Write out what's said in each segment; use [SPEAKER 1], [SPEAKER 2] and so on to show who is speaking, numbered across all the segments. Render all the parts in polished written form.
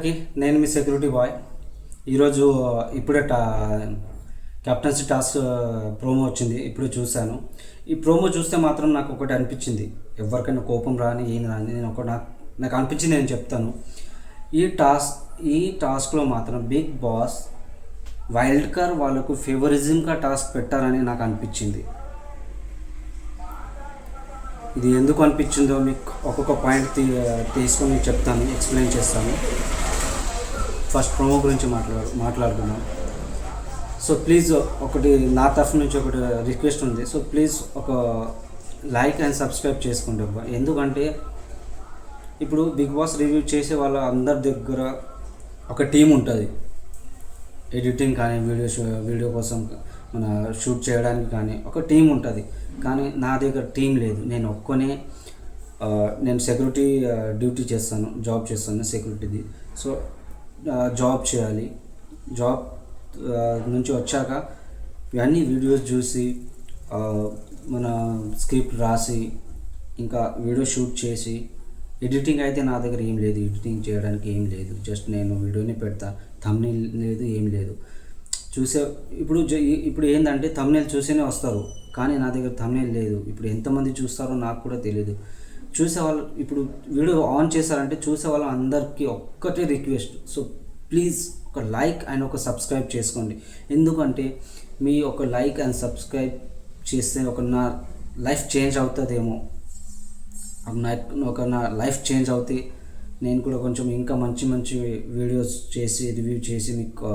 [SPEAKER 1] అందరికీ నేను మీ security bye. ఈరోజు ఇప్పుడే కెప్టెన్సీ టాస్క్ ప్రోమో వచ్చింది, ఇప్పుడు చూశాను. ఈ ప్రోమో చూస్తే మాత్రం నాకు ఒకటి అనిపించింది, ఎవరికైనా కోపం రాని ఏం రాని నేను నాకు అనిపించింది, నేను చెప్తాను. ఈ టాస్క్లో మాత్రం బిగ్ బాస్ వైల్డ్ కార్డ్ వాళ్ళకు ఫేవరిజంగా టాస్క్ పెట్టారని నాకు అనిపించింది. ఇది ఎందుకు అనిపించిందో మీకు ఒక్కొక్క పాయింట్ తీసుకొని చెప్తాను, ఎక్స్ప్లెయిన్ చేస్తాను. ఫస్ట్ ప్రోమో గురించి మాట్లాడుకుందాం. సో ప్లీజ్ ఒకటి నా తరఫు నుంచి ఒకటి రిక్వెస్ట్ ఉంది. సో ప్లీజ్ ఒక లైక్ అండ్ సబ్స్క్రైబ్ చేసుకోండి. ఎందుకంటే ఇప్పుడు బిగ్ బాస్ రివ్యూ చేసే వాళ్ళ అందరి దగ్గర ఒక టీం ఉంటుంది, ఎడిటింగ్ కానీ వీడియో కోసం మన షూట్ చేయడానికి కానీ ఒక టీం ఉంటుంది. కానీ నా దగ్గర టీం లేదు, నేను ఒక్కనే. నేను సెక్యూరిటీ డ్యూటీ చేస్తాను, జాబ్ చేస్తాను సెక్యూరిటీది. సో జాబ్ చేయాలి, జాబ్ నుంచి వచ్చాక ఇవన్నీ వీడియోస్ చూసి మన స్క్రిప్ట్ రాసి ఇంకా వీడియో షూట్ చేసి, ఎడిటింగ్ అయితే నా దగ్గర ఏం లేదు, ఎడిటింగ్ చేయడానికి ఏం లేదు. జస్ట్ నేను వీడియోని పెడతా, థంబ్నెయిల్ లేదు, ఏం లేదు. ఇప్పుడు ఏంటంటే థంబ్నెయిల్ చూసేనే వస్తారు, కానీ నా దగ్గర థంబ్నెయిల్ లేదు. ఇప్పుడు ఎంతమంది చూస్తారో నాకు కూడా తెలియదు. చూసేవాళ్ళు ఇప్పుడు వీడియో ఆన్ చేశారంటే చూసే వాళ్ళ అందరికీ ఒక్కటే రిక్వెస్ట్. సో ప్లీజ్ ఒక లైక్ అండ్ ఒక సబ్స్క్రైబ్ చేసుకోండి. ఎందుకంటే మీ ఒక లైక్ అండ్ సబ్స్క్రైబ్ చేస్తే నా లైఫ్ చేంజ్ అవుతుందేమో, నా లైఫ్ చేంజ్ అవుతే నేను కూడా కొంచెం ఇంకా మంచి వీడియోస్ చేసి రివ్యూ చేసి మీకు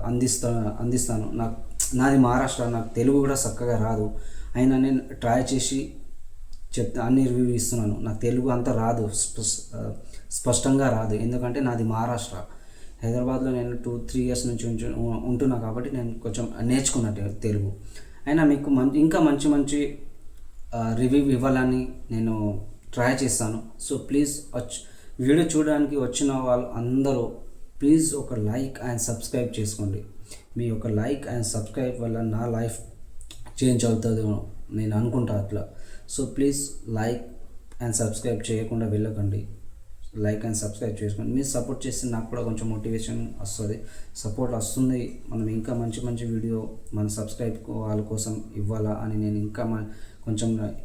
[SPEAKER 1] అందిస్తాను. నాది మహారాష్ట్ర, నాకు తెలుగు కూడా చక్కగా రాదు, అయినా నేను ట్రై చేసి అన్ని రివ్యూ ఇస్తున్నాను. నాకు తెలుగు అంత రాదు, స్పష్టంగా రాదు, ఎందుకంటే నాది మహారాష్ట్ర. హైదరాబాద్లో నేను 2-3 ఇయర్స్ నుంచి ఉంటున్నా కాబట్టి నేను కొంచెం నేర్చుకున్నట్టు తెలుగు. అయినా మీకు ఇంకా మంచి రివ్యూ ఇవ్వాలని నేను ట్రై చేస్తాను. సో ప్లీజ్ వీడియో చూడడానికి వచ్చిన వాళ్ళు అందరూ ప్లీజ్ ఒక లైక్ అండ్ సబ్స్క్రైబ్ చేసుకోండి. మీ ఒక లైక్ అండ్ సబ్స్క్రైబ్ వల్ల నా లైఫ్ చేంజ్ అవుతుందో నేను అనుకుంటా అట్లా. So please like and subscribe చేయకుండా వెళ్ళకండి, లైక్ అండ్ సబ్స్క్రైబ్ చేసుకోండి. మీరు సపోర్ట్ చేస్తే నాకు కూడా కొంచెం మోటివేషన్ వస్తుంది, సపోర్ట్ వస్తుంది. మనం ఇంకా మంచి వీడియో మన సబ్స్క్రైబ్ వాళ్ళ కోసం ఇవ్వాలా అని నేను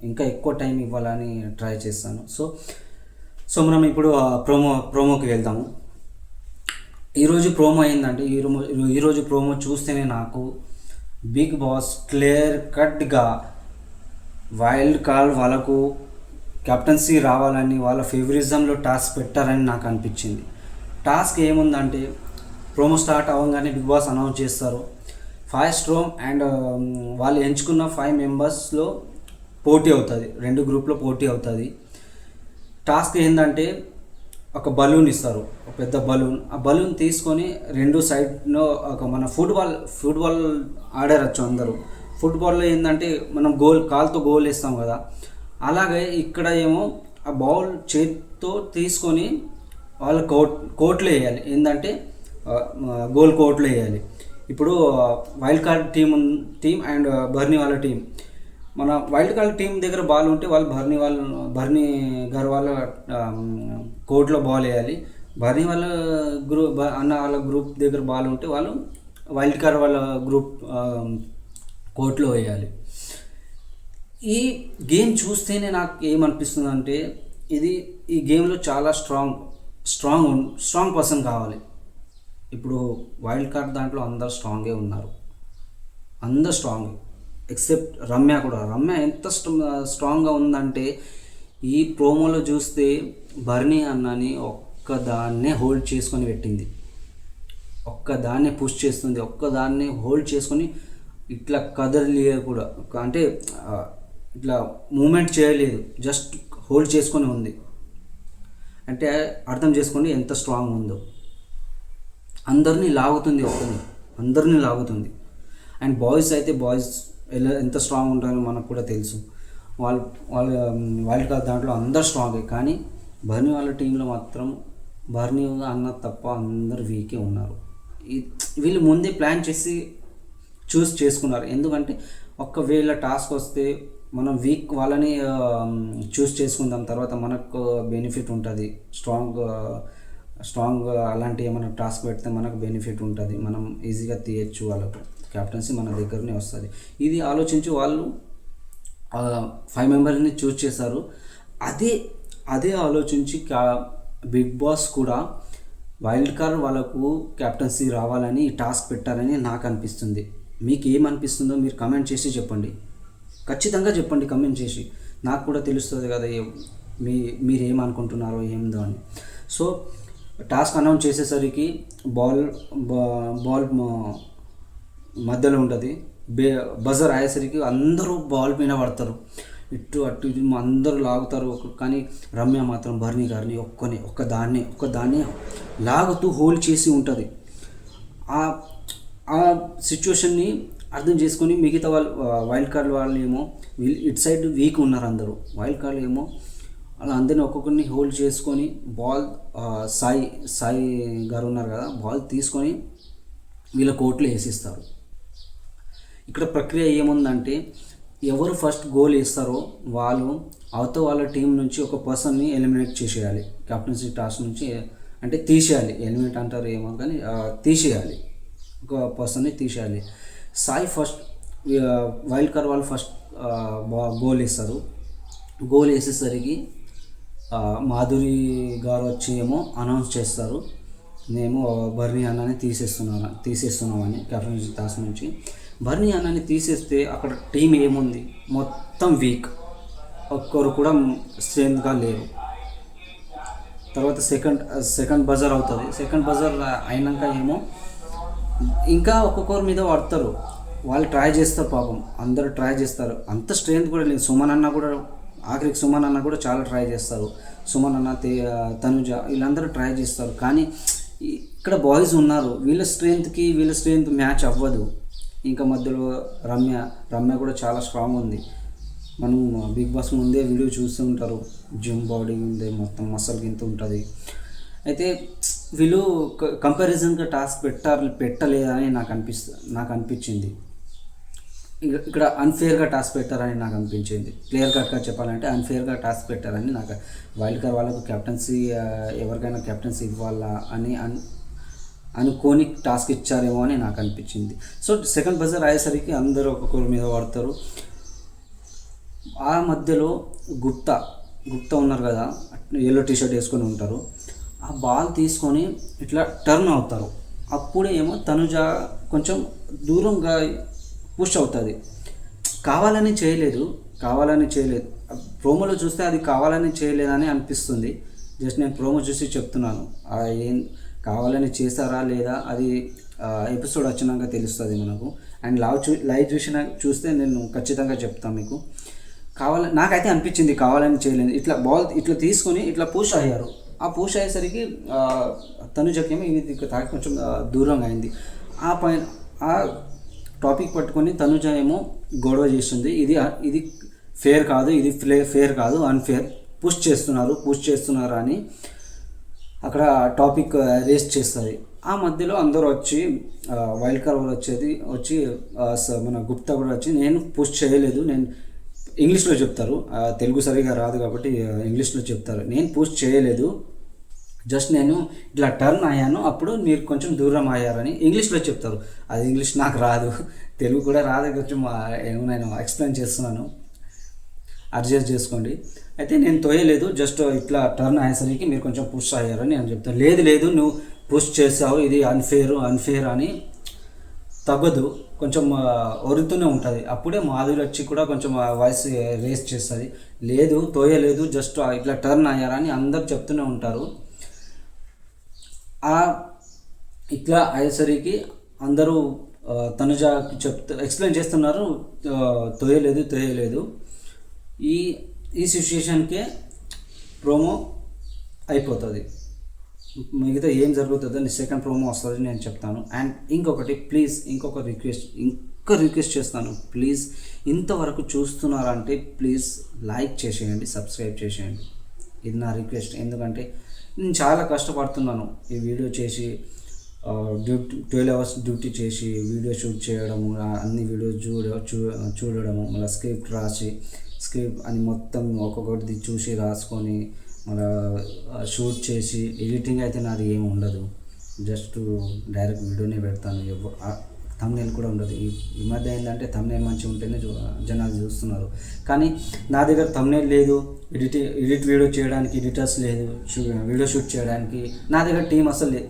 [SPEAKER 1] ఇంకా ఎక్కువ టైం ఇవ్వాలని ట్రై చేస్తాను. సో మనం ఇప్పుడు ప్రోమోకి వెళ్దాము. ఈరోజు ప్రోమో ఏంటంటే ఈరోజు ప్రోమో చూస్తేనే నాకు బిగ్ బాస్ క్లియర్ కట్గా వైల్డ్ కార్డ్ వాళ్ళకు కెప్టెన్సీ రావాలని వాళ్ళ ఫేవరిజంలో టాస్క్ పెట్టారని నాకు అనిపించింది. టాస్క్ ఏముందంటే ప్రోమో స్టార్ట్ అవ్వగానే బిగ్ బాస్ అనౌన్స్ చేస్తారు 5 స్ట్రోమ్ అండ్ వాళ్ళు ఎంచుకున్న 5 మెంబర్స్లో పోటీ అవుతుంది, 2 గ్రూప్లో పోటీ అవుతుంది. టాస్క్ ఏంటంటే ఒక బలూన్ ఇస్తారు, ఒక పెద్ద బలూన్. ఆ బలూన్ తీసుకొని 2 సైడ్లో మన ఫుట్బాల్ ఆడవచ్చు అందరూ. ఫుట్బాల్లో ఏంటంటే మనం కాలుతో గోల్ వేస్తాం కదా, అలాగే ఇక్కడ ఏమో ఆ బాల్ చేతితో తీసుకొని వాళ్ళ కోర్టులో వేయాలి. ఏంటంటే గోల్ కోర్టులో వేయాలి. ఇప్పుడు వైల్డ్ కార్డ్ టీం అండ్ బర్నీ వాళ్ళ టీం, మన వైల్డ్ కార్డ్ టీం దగ్గర బాల్ ఉంటే వాళ్ళు బర్నీ గారు వాళ్ళ కోర్టులో బాల్ వేయాలి. బర్నీ వాళ్ళ వాళ్ళ గ్రూప్ దగ్గర బాల్ ఉంటే వాళ్ళు వైల్డ్ కార్డ్ వాళ్ళ గ్రూప్ కోర్టులో వేయాలి. ఈ గేమ్ చూస్తేనే నాకు ఏమనిపిస్తుంది అంటే ఈ గేమ్లో చాలా స్ట్రాంగ్ పర్సన్ కావాలి. ఇప్పుడు వైల్డ్ కార్డ్ దాంట్లో అందరు స్ట్రాంగే ఉన్నారు, అందరు స్ట్రాంగ్ ఎక్సెప్ట్ రమ్య కూడా. రమ్య ఎంత స్ట్రాంగ్గా ఉందంటే ఈ ప్రోమోలో చూస్తే బర్నీ అన్నని ఒక్కదాన్నే హోల్డ్ చేసుకొని పెట్టింది, ఒక్కదాన్నే పుష్ చేస్తుంది, ఒక్కదాన్నే హోల్డ్ చేసుకొని ఇట్లా కదలియే కూడా, అంటే ఇట్లా మూమెంట్ చేయలేదు, జస్ట్ హోల్డ్ చేసుకొని ఉంది. అంటే అర్థం చేసుకోండి ఎంత స్ట్రాంగ్ ఉందో. అందరినీ లాగుతుంది. అండ్ బాయ్స్ ఎంత స్ట్రాంగ్ ఉంటారో మనకు కూడా తెలుసు. వాళ్ళ వైల్డ్ కార్డ్ దాంట్లో అందరు స్ట్రాంగే, కానీ బర్నీ వాళ్ళ టీంలో మాత్రం బర్నీ అన్న తప్ప అందరు వీకే ఉన్నారు. వీళ్ళు ముందే ప్లాన్ చేసి చేసుకున్నారు. ఎందుకంటే ఒకవేళ టాస్క్ వస్తే మనం వీక్ వాళ్ళని చూస్ చేసుకుందాం, తర్వాత మనకు బెనిఫిట్ ఉంటుంది, స్ట్రాంగ్ స్ట్రాంగ్ అలాంటి ఏమైనా టాస్క్ పెడితే మనకు బెనిఫిట్ ఉంటుంది, మనం ఈజీగా తీయచ్చు, వాళ్ళకు క్యాప్టెన్సీ మన దగ్గరనే వస్తుంది. ఇది ఆలోచించి వాళ్ళు 5 మెంబర్స్ని చూస్ చేశారు. అదే అదే ఆలోచించి బిగ్ బాస్ కూడా వైల్డ్ కార్డ్ వాళ్ళకు క్యాప్టెన్సీ రావాలని ఈ టాస్క్ పెట్టారని నాకు అనిపిస్తుంది. మీకు ఏమనిపిస్తుందో మీరు కమెంట్ చేసి చెప్పండి, ఖచ్చితంగా చెప్పండి కమెంట్ చేసి, నాకు కూడా తెలుస్తుంది కదా మీరు ఏమనుకుంటున్నారో ఏందో అని. సో టాస్క్ అనౌన్స్ చేసేసరికి బాల్ మధ్యలో ఉంటుంది, బజర్ అయ్యేసరికి అందరూ బాల్ మీద పడతారు, ఇటు అటు ఇటు అందరూ లాగుతారు. కానీ రమ్య మాత్రం బర్నీ గారిని ఒక్కదాన్ని లాగుతూ హోల్డ్ చేసి ఉంటుంది. ఆ సిచ్యువేషన్ని అర్థం చేసుకొని మిగతా వాళ్ళు వైల్డ్ కార్డ్ వాళ్ళు ఏమో ఇటు సైడ్ వీక్ ఉన్నారు, అందరూ వైల్డ్ కార్డ్ ఏమో అలా అందరినీ ఒక్కొక్కరిని హోల్డ్ చేసుకొని బాల్ సాయి గారు ఉన్నారు కదా, బాల్ తీసుకొని వీళ్ళ కోర్టులో వేసిస్తారు. ఇక్కడ ప్రక్రియ ఏముందంటే ఎవరు ఫస్ట్ గోల్ వేస్తారో వాళ్ళ టీం నుంచి ఒక పర్సన్ని ఎలిమినేట్ చేసేయాలి, కెప్టెన్సీ టాస్క్ నుంచి అంటే తీసేయాలి, ఎలిమినేట్ అంటారు ఏమో కానీ తీసేయాలి, ఒక పర్సన్ని తీసేయాలి. సాయి ఫస్ట్, వైల్డ్ కార్డ్ వాళ్ళు ఫస్ట్ గోల్ వేస్తారు. గోల్ వేసేసరికి మాధురి గారు వచ్చి ఏమో అనౌన్స్ చేస్తారు, మేము బర్నీ అన్నని తీసేస్తున్నామని కెప్టెన్సీ టాస్క్ నుంచి. బర్నీ అన్నని తీసేస్తే అక్కడ టీం ఏముంది, మొత్తం వీక్, ఒక్కరు కూడా స్ట్రెంత్గా లేరు. తర్వాత సెకండ్ బజర్ అవుతుంది. సెకండ్ బజర్ అయినాక ఏమో ఇంకా ఒక్కొక్కరి మీద పడతారు, వాళ్ళు ట్రై చేస్తారు, పాపం అందరూ ట్రై చేస్తారు, అంత స్ట్రెంత్ కూడా లేదు. ఆఖరికి సుమన్ అన్న కూడా చాలా ట్రై చేస్తారు, సుమన్ అన్న, తనుజ వీళ్ళందరూ ట్రై చేస్తారు. కానీ ఇక్కడ బాయ్స్ ఉన్నారు, వీళ్ళ స్ట్రెంత్ మ్యాచ్ అవ్వదు. ఇంకా మధ్యలో రమ్య కూడా చాలా స్ట్రాంగ్ ఉంది. మనం బిగ్ బాస్ ముందే వీడియో చూస్తూ ఉంటారు, జిమ్ బాడీ ఉంది, మొత్తం మసల్ గింత ఉంటుంది. అయితే వీళ్ళు కంపారిజన్గా టాస్క్ పెట్టలేదని నాకు అనిపించింది. ఇక్కడ అన్ఫేర్గా టాస్క్ పెట్టారని నాకు అనిపించింది. క్లియర్ కట్గా చెప్పాలంటే అన్ఫేర్గా టాస్క్ పెట్టారని నాకు. వైల్డ్ కార్డ్ వాళ్ళకు కెప్టెన్సీ, ఎవరికైనా కెప్టెన్సీ ఇవ్వాలా అని అనుకోని టాస్క్ ఇచ్చారేమో అని నాకు అనిపించింది. సో సెకండ్ బజర్ అయ్యేసరికి అందరూ ఒక్కొక్కరి మీద పడతారు. ఆ మధ్యలో గుప్తా ఉన్నారు కదా, ఎల్లో టీషర్ట్ వేసుకొని ఉంటారు, ఆ బాల్ తీసుకొని ఇట్లా టర్న్ అవుతారు. అప్పుడే ఏమో తనుజ కొంచెం దూరంగా పుష్ అవుతుంది. కావాలని చేయలేదు, ప్రోమోలో చూస్తే అది కావాలని చేయలేదని అనిపిస్తుంది. జస్ట్ నేను ప్రోమో చూసి చెప్తున్నాను, ఏం కావాలని చేస్తారా లేదా అది ఎపిసోడ్ వచ్చినాక తెలుస్తుంది మనకు. అండ్ లైవ్ చూస్తే నేను ఖచ్చితంగా చెప్తాను మీకు. నాకైతే అనిపించింది కావాలని చేయలేదు. ఇట్లా బాల్ ఇట్లా తీసుకొని ఇట్లా పుష్ అయ్యారు. ఆ పుష్ అయ్యేసరికి తనుజకేమో ఇది తాకి కొంచెం దూరంగా అయింది. ఆ టాపిక్ పట్టుకొని తనుజ ఏమో గొడవ చేస్తుంది, ఇది ఫేర్ కాదు, అన్ఫేర్, పుష్ చేస్తున్నారు అని అక్కడ టాపిక్ రేస్ చేస్తుంది. ఆ మధ్యలో అందరూ వచ్చి వైల్డ్ కార్డ్ వచ్చి మన గుప్తా కూడా వచ్చి నేను పుష్ చేయలేదు, నేను ఇంగ్లీష్లో చెప్తారు, తెలుగు సరిగా రాదు కాబట్టి ఇంగ్లీష్లో చెప్తారు, నేను పుష్ చేయలేదు, జస్ట్ నేను ఇట్లా టర్న్ అయ్యాను, అప్పుడు మీరు కొంచెం దూరం అయ్యారని ఇంగ్లీష్లో చెప్తారు. అది ఇంగ్లీష్ నాకు రాదు, తెలుగు కూడా రాదు, కొంచెం నేను ఎక్స్ప్లెయిన్ చేస్తున్నాను, అడ్జస్ట్ చేసుకోండి. అయితే నేను తోయలేదు, జస్ట్ ఇట్లా టర్న్ అయ్యేసరికి మీరు కొంచెం పుష్ అయ్యారని నేను చెప్తాను. లేదు నువ్వు పుష్ చేసావు, ఇది అన్ఫేర్ అని తగ్గదు, కొంచెం ఒరుతూనే ఉంటుంది. అప్పుడే మాధురి వచ్చి కూడా కొంచెం వాయిస్ రేస్ చేస్తుంది, లేదు తోయలేదు, జస్ట్ ఇట్లా టర్న్ అయ్యారని అందరు చెప్తూనే ఉంటారు. ఇట్లా అయ్యేసరికి అందరూ తనుజ ఎక్స్ప్లెయిన్ చేస్తున్నారు, తోయలేదు. ఈ సిచ్యుయేషన్కే ప్రోమో అయిపోతుంది. మిగతా ఏం జరుగుతుందో సెకండ్ ప్రోమో వస్తుంది నేను చెప్తాను. అండ్ ఇంకొకటి ప్లీజ్, ఇంకొక రిక్వెస్ట్ చేస్తాను, ప్లీజ్ ఇంతవరకు చూస్తున్నారంటే ప్లీజ్ లైక్ చేసేయండి, సబ్స్క్రైబ్ చేసేయండి, ఇది నా రిక్వెస్ట్. ఎందుకంటే నేను చాలా కష్టపడుతున్నాను ఈ వీడియో చేసి, 12 hours డ్యూటీ చేసి వీడియో షూట్ చేయడము, అన్ని వీడియోస్ చూడడము, మళ్ళీ స్క్రిప్ట్ అని మొత్తం ఒక్కొక్కటి చూసి రాసుకొని మన షూట్ చేసి ఎడిటింగ్ అయితే నాది ఏమి ఉండదు. జస్ట్ డైరెక్ట్ వీడియోనే పెడతాను. థంబ్నెయిల్ కూడా ఉండదు. ఈ మధ్య ఏంటంటే థంబ్నెయిల్ మంచిగా ఉంటేనే జనాలు చూస్తున్నారు. కానీ నా దగ్గర థంబ్నెయిల్ లేదు, ఎడిట్ వీడియో చేయడానికి ఎడిటర్స్ లేదు, వీడియో షూట్ చేయడానికి నా దగ్గర టీం అసలు లేదు.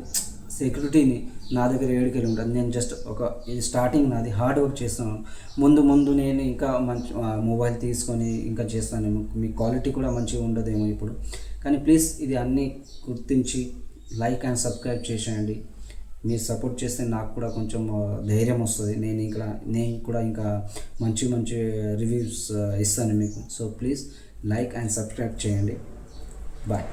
[SPEAKER 1] సెక్యూరిటీని నా దగ్గర ఏడుకెళ్ళి ఉంటుంది. నేను జస్ట్ ఇది స్టార్టింగ్ నాది, హార్డ్ వర్క్ చేస్తున్నాను. ముందు నేను ఇంకా మంచి మొబైల్ తీసుకొని ఇంకా చేస్తానేమో, మీ క్వాలిటీ కూడా మంచిగా ఉండదేమో ఇప్పుడు. కానీ ప్లీజ్ ఇది అన్నీ గుర్తించి లైక్ అండ్ సబ్స్క్రైబ్ చేసేయండి. మీరు సపోర్ట్ చేస్తే నాకు కూడా కొంచెం ధైర్యం వస్తుంది. నేను కూడా ఇంకా మంచి రివ్యూస్ ఇస్తాను మీకు. So please like and subscribe చేయండి. బాయ్.